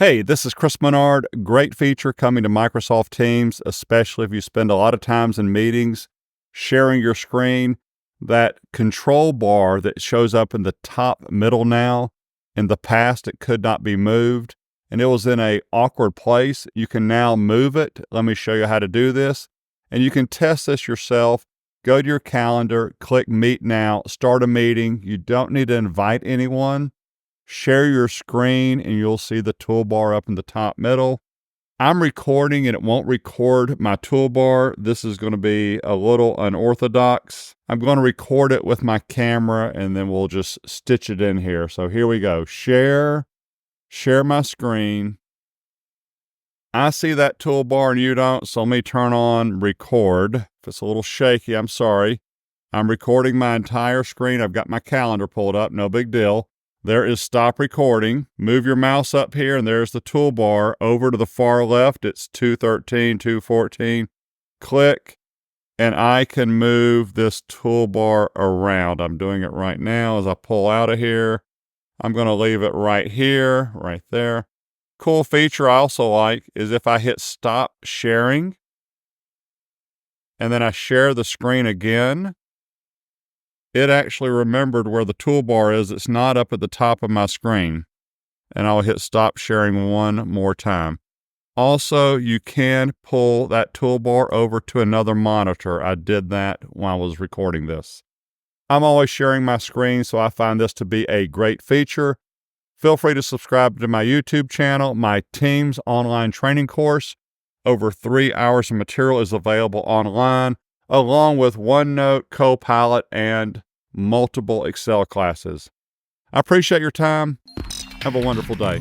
Hey, this is Chris Menard. Great feature coming to Microsoft Teams, especially if you spend a lot of times in meetings sharing your screen. That control bar that shows up in the top middle now, in the past it could not be moved and it was in a awkward place. You can now move it. Let me show you how to do this. And you can test this yourself. Go to your calendar, click Meet Now, start a meeting. You don't need to invite anyone. Share your screen and you'll see the toolbar up in the top middle. I'm recording and it won't record my toolbar. This is going to be a little unorthodox. I'm going to record it with my camera and then we'll just stitch it in here. So here we go. Share my screen. I see that toolbar and you don't, so let me turn on record. If it's a little shaky, I'm sorry. I'm recording my entire screen. I've got my calendar pulled up, no big deal. There is stop recording. Move your mouse up here and there's the toolbar. Over to the far left, it's 213, 214. Click and I can move this toolbar around. I'm doing it right now as I pull out of here. I'm going to leave it right here, right there. Cool feature I also like is if I hit stop sharing and then I share the screen again, it actually remembered where the toolbar is. It's not up at the top of my screen. And I'll hit stop sharing one more time. Also, you can pull that toolbar over to another monitor. I did that while I was recording this. I'm always sharing my screen, so I find this to be a great feature. Feel free to subscribe to my YouTube channel. My Teams online training course, over 3 hours of material, is available online, along with OneNote, Copilot, and multiple Excel classes. I appreciate your time. Have a wonderful day.